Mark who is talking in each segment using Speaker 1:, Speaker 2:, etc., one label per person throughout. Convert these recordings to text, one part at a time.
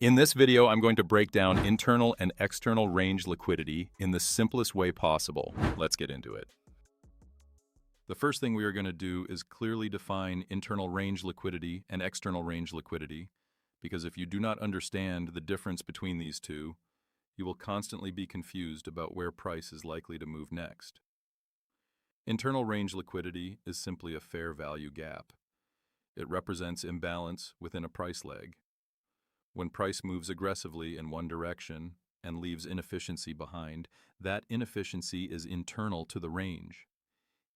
Speaker 1: In this video, I'm going to break down internal and external range liquidity in the simplest way possible. Let's get into it. The first thing we are going to do is clearly define internal range liquidity and external range liquidity, because if you do not understand the difference between these two, you will constantly be confused about where price is likely to move next. Internal range liquidity is simply a fair value gap. It represents imbalance within a price leg. When price moves aggressively in one direction and leaves inefficiency behind, that inefficiency is internal to the range.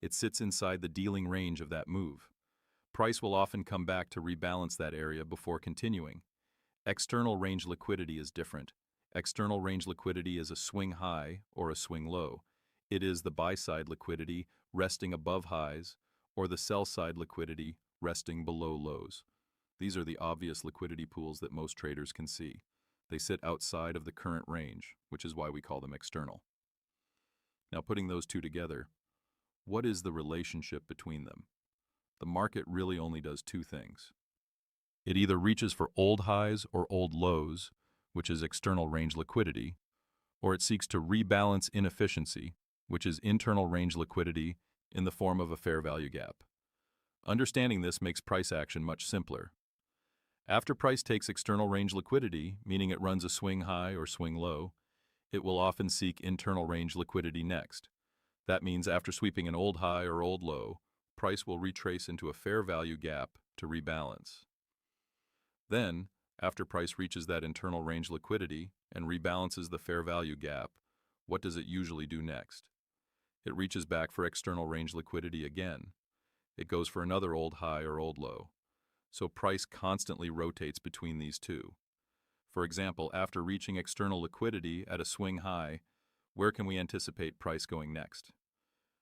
Speaker 1: It sits inside the dealing range of that move. Price will often come back to rebalance that area before continuing. External range liquidity is different. External range liquidity is a swing high or a swing low. It is the buy-side liquidity resting above highs or the sell-side liquidity resting below lows. These are the obvious liquidity pools that most traders can see. They sit outside of the current range, which is why we call them external. Now, putting those two together, what is the relationship between them? The market really only does two things. It either reaches for old highs or old lows, which is external range liquidity, or it seeks to rebalance inefficiency, which is internal range liquidity in the form of a fair value gap. Understanding this makes price action much simpler. After price takes external range liquidity, meaning it runs a swing high or swing low, it will often seek internal range liquidity next. That means after sweeping an old high or old low, price will retrace into a fair value gap to rebalance. Then, after price reaches that internal range liquidity and rebalances the fair value gap, what does it usually do next? It reaches back for external range liquidity again. It goes for another old high or old low. So price constantly rotates between these two. For example, after reaching external liquidity at a swing high, where can we anticipate price going next?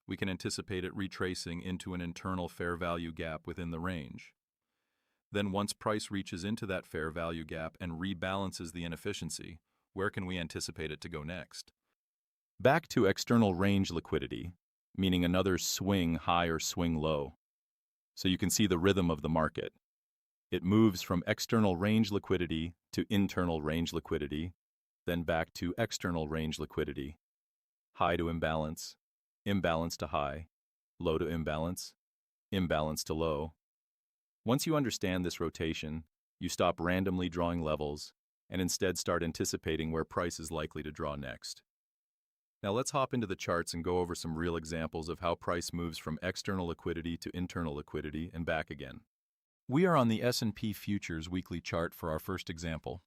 Speaker 1: We can anticipate it retracing into an internal fair value gap within the range. Then once price reaches into that fair value gap and rebalances the inefficiency, where can we anticipate it to go next? Back to external range liquidity, meaning another swing high or swing low. So you can see the rhythm of the market. It moves from external range liquidity to internal range liquidity, then back to external range liquidity. High to imbalance, imbalance to high, low to imbalance, imbalance to low. Once you understand this rotation, you stop randomly drawing levels and instead start anticipating where price is likely to draw next. Now let's hop into the charts and go over some real examples of how price moves from external liquidity to internal liquidity and back again. We are on the S&P Futures weekly chart for our first example.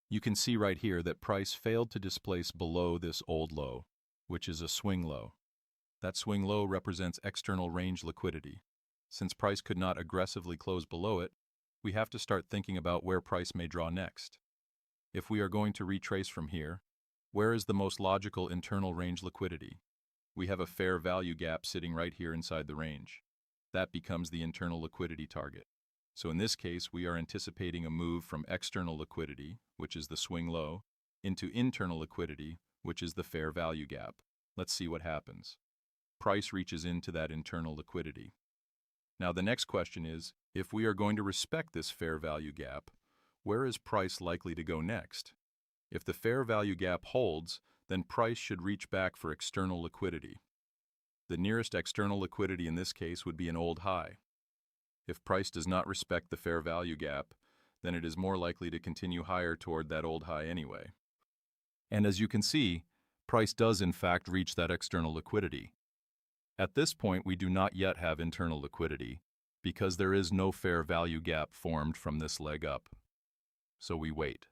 Speaker 1: You can see right here that price failed to displace below this old low, which is a swing low. That swing low represents external range liquidity. Since price could not aggressively close below it, we have to start thinking about where price may draw next. If we are going to retrace from here, where is the most logical internal range liquidity? We have a fair value gap sitting right here inside the range. That becomes the internal liquidity target. So in this case, we are anticipating a move from external liquidity, which is the swing low, into internal liquidity, which is the fair value gap. Let's see what happens. Price reaches into that internal liquidity. Now the next question is, if we are going to respect this fair value gap, where is price likely to go next? If the fair value gap holds, then price should reach back for external liquidity. The nearest external liquidity in this case would be an old high. If price does not respect the fair value gap, then it is more likely to continue higher toward that old high anyway. And as you can see, price does in fact reach that external liquidity. At this point, we do not yet have internal liquidity because there is no fair value gap formed from this leg up. So we wait.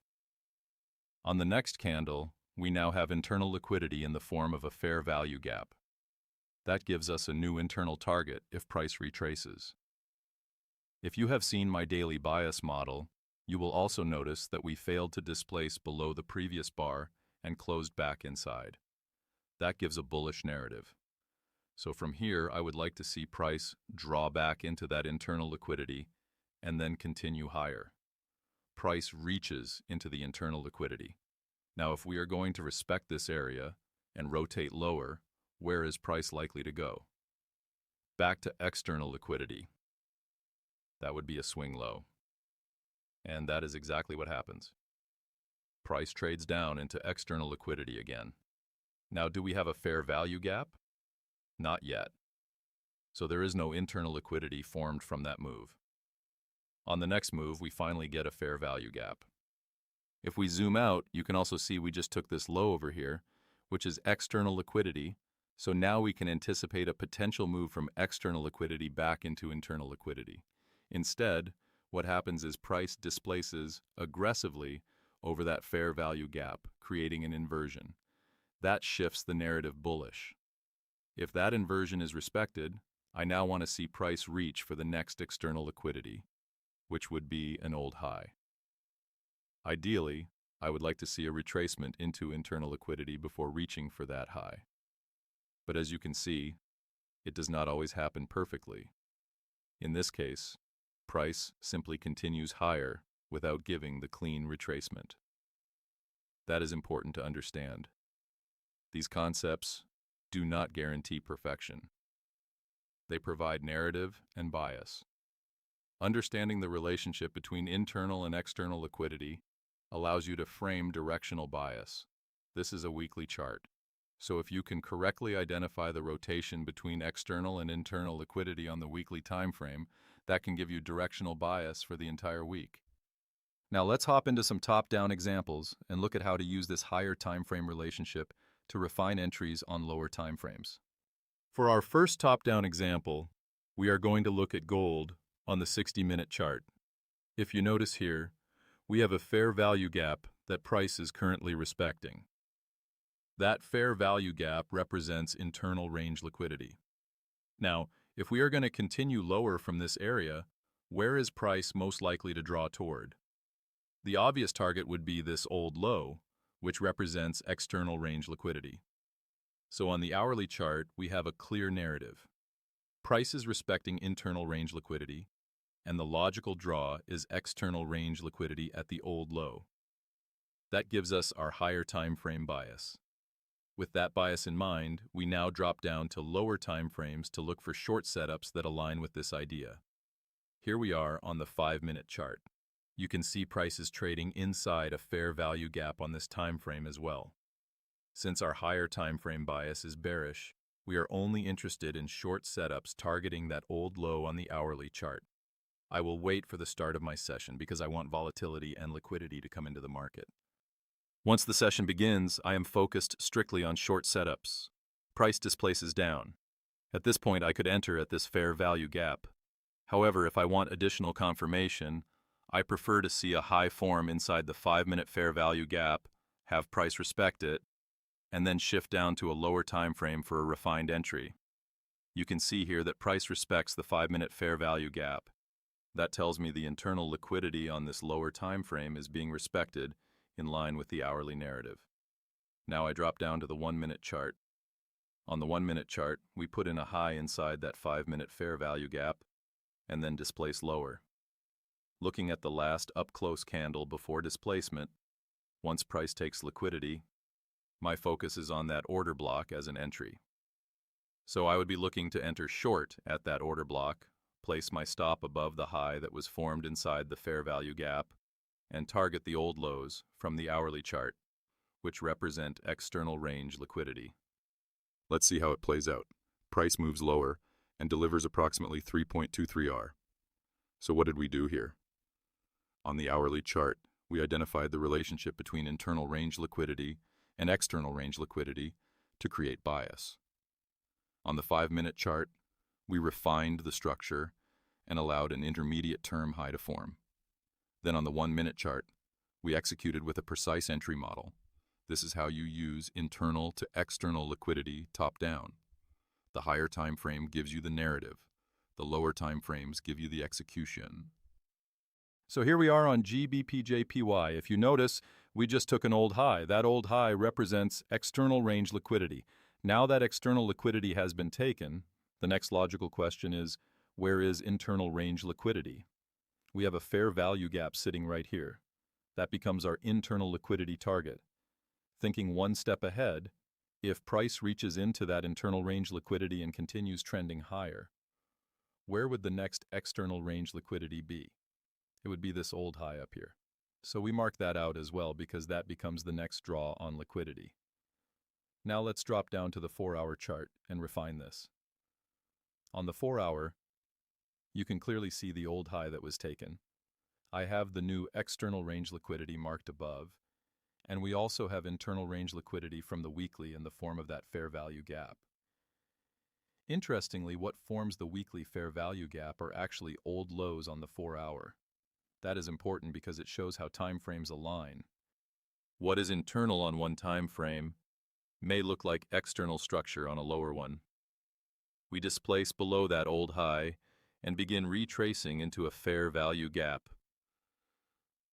Speaker 1: On the next candle, we now have internal liquidity in the form of a fair value gap. That gives us a new internal target if price retraces. If you have seen my daily bias model, you will also notice that we failed to displace below the previous bar and closed back inside. That gives a bullish narrative. So from here, I would like to see price draw back into that internal liquidity and then continue higher. Price reaches into the internal liquidity. Now, if we are going to respect this area and rotate lower, where is price likely to go? Back to external liquidity. That would be a swing low. And that is exactly what happens. Price trades down into external liquidity again. Now, do we have a fair value gap? Not yet. So there is no internal liquidity formed from that move. On the next move, we finally get a fair value gap. If we zoom out, you can also see we just took this low over here, which is external liquidity. So now we can anticipate a potential move from external liquidity back into internal liquidity. Instead, what happens is price displaces aggressively over that fair value gap, creating an inversion. That shifts the narrative bullish. If that inversion is respected, I now want to see price reach for the next external liquidity, which would be an old high. Ideally, I would like to see a retracement into internal liquidity before reaching for that high. But as you can see, it does not always happen perfectly. In this case, price simply continues higher without giving the clean retracement. That is important to understand. These concepts do not guarantee perfection. They provide narrative and bias. Understanding the relationship between internal and external liquidity allows you to frame directional bias. This is a weekly chart. So if you can correctly identify the rotation between external and internal liquidity on the weekly time frame, that can give you directional bias for the entire week. Now let's hop into some top-down examples and look at how to use this higher time frame relationship to refine entries on lower time frames. For our first top-down example, we are going to look at gold on the 60-minute chart. If you notice here, we have a fair value gap that price is currently respecting. That fair value gap represents internal range liquidity. Now, if we are going to continue lower from this area, where is price most likely to draw toward? The obvious target would be this old low, which represents external range liquidity. So on the hourly chart, we have a clear narrative. Price is respecting internal range liquidity, and the logical draw is external range liquidity at the old low. That gives us our higher time frame bias. With that bias in mind, we now drop down to lower time frames to look for short setups that align with this idea. Here we are on the 5-minute chart. You can see prices trading inside a fair value gap on this time frame as well. Since our higher time frame bias is bearish, we are only interested in short setups targeting that old low on the hourly chart. I will wait for the start of my session because I want volatility and liquidity to come into the market. Once the session begins, I am focused strictly on short setups. Price displaces down. At this point, I could enter at this fair value gap. However, if I want additional confirmation, I prefer to see a high form inside the 5-minute fair value gap, have price respect it, and then shift down to a lower time frame for a refined entry. You can see here that price respects the 5-minute fair value gap. That tells me the internal liquidity on this lower time frame is being respected in line with the hourly narrative. Now I drop down to the 1-minute chart. On the 1-minute chart, we put in a high inside that 5-minute fair value gap and then displace lower. Looking at the last up-close candle before displacement, once price takes liquidity, my focus is on that order block as an entry. So I would be looking to enter short at that order block, place my stop above the high that was formed inside the fair value gap, and target the old lows from the hourly chart, which represent external range liquidity. Let's see how it plays out. Price moves lower and delivers approximately 3.23R. So what did we do here? On the hourly chart, we identified the relationship between internal range liquidity and external range liquidity to create bias. On the 5-minute chart, we refined the structure and allowed an intermediate term high to form. Then on the 1-minute chart, we executed with a precise entry model. This is how you use internal to external liquidity top-down. The higher time frame gives you the narrative. The lower time frames give you the execution. So here we are on GBPJPY. If you notice, we just took an old high. That old high represents external range liquidity. Now that external liquidity has been taken, the next logical question is, where is internal range liquidity? We have a fair value gap sitting right here. That becomes our internal liquidity target. Thinking one step ahead, if price reaches into that internal range liquidity and continues trending higher, where would the next external range liquidity be? It would be this old high up here. So we mark that out as well because that becomes the next draw on liquidity. Now let's drop down to the 4-hour chart and refine this. On the 4-hour, you can clearly see the old high that was taken. I have the new external range liquidity marked above, and we also have internal range liquidity from the weekly in the form of that fair value gap. Interestingly, what forms the weekly fair value gap are actually old lows on the 4-hour. That is important because it shows how time frames align. What is internal on one time frame may look like external structure on a lower one. We displace below that old high and begin retracing into a fair value gap.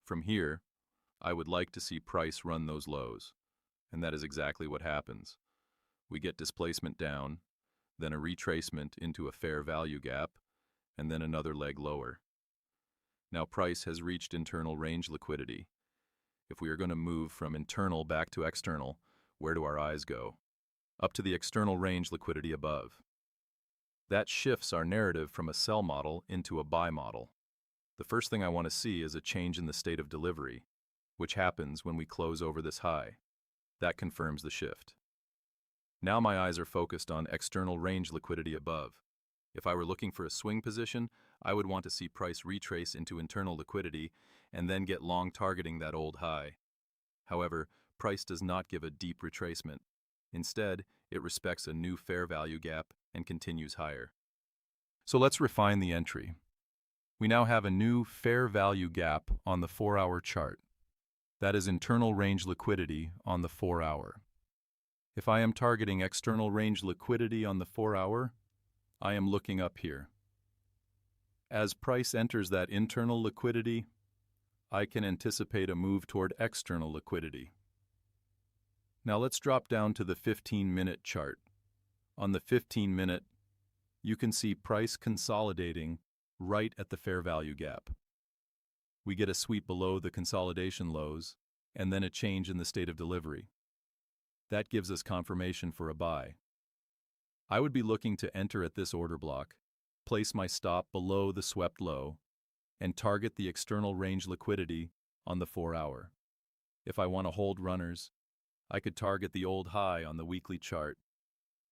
Speaker 1: From here, I would like to see price run those lows, and that is exactly what happens. We get displacement down, then a retracement into a fair value gap, and then another leg lower. Now price has reached internal range liquidity. If we are going to move from internal back to external, where do our eyes go? Up to the external range liquidity above. That shifts our narrative from a sell model into a buy model. The first thing I want to see is a change in the state of delivery, which happens when we close over this high. That confirms the shift. Now my eyes are focused on external range liquidity above. If I were looking for a swing position, I would want to see price retrace into internal liquidity and then get long targeting that old high. However, price does not give a deep retracement. Instead, it respects a new fair value gap and continues higher. So let's refine the entry. We now have a new fair value gap on the 4-hour chart. That is internal range liquidity on the 4-hour. If I am targeting external range liquidity on the 4-hour, I am looking up here. As price enters that internal liquidity, I can anticipate a move toward external liquidity. Now let's drop down to the 15-minute chart. On the 15-minute, you can see price consolidating right at the fair value gap. We get a sweep below the consolidation lows and then a change in the state of delivery. That gives us confirmation for a buy. I would be looking to enter at this order block, place my stop below the swept low, and target the external range liquidity on the 4-hour. If I want to hold runners, I could target the old high on the weekly chart.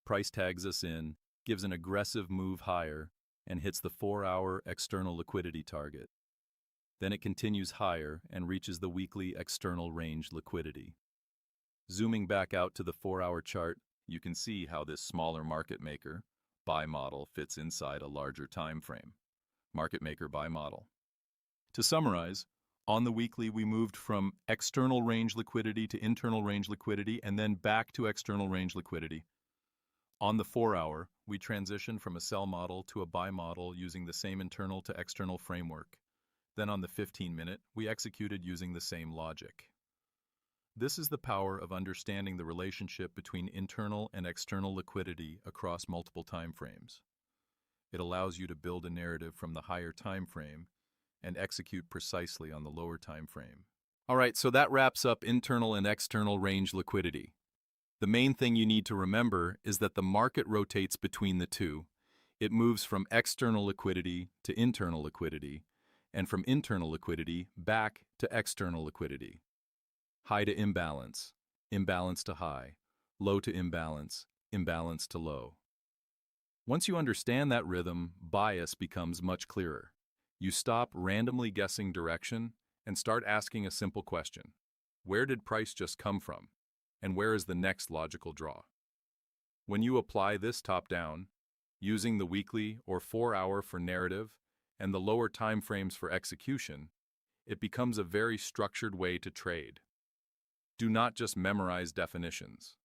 Speaker 1: Price tags us in, gives an aggressive move higher, and hits the 4-hour external liquidity target. Then it continues higher and reaches the weekly external range liquidity. Zooming back out to the 4-hour chart, you can see how this smaller market maker buy model fits inside a larger time frame. Market maker buy model. To summarize, on the weekly we moved from external range liquidity to internal range liquidity and then back to external range liquidity. On the 4-hour, we transitioned from a sell model to a buy model using the same internal to external framework. Then on the 15-minute, we executed using the same logic. This is the power of understanding the relationship between internal and external liquidity across multiple time frames. It allows you to build a narrative from the higher time frame and execute precisely on the lower time frame. All right, so that wraps up internal and external range liquidity. The main thing you need to remember is that the market rotates between the two. It moves from external liquidity to internal liquidity, and from internal liquidity back to external liquidity. High to imbalance, imbalance to high, low to imbalance, imbalance to low. Once you understand that rhythm, bias becomes much clearer. You stop randomly guessing direction and start asking a simple question. Where did price just come from? And where is the next logical draw? When you apply this top-down, using the weekly or 4-hour for narrative and the lower time frames for execution, it becomes a very structured way to trade. Do not just memorize definitions.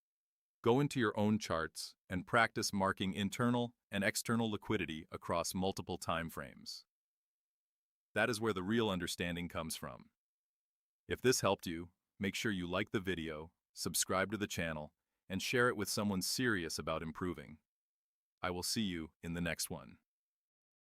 Speaker 1: Go into your own charts and practice marking internal and external liquidity across multiple time frames. That is where the real understanding comes from. If this helped you, make sure you like the video, subscribe to the channel, and share it with someone serious about improving. I will see you in the next one.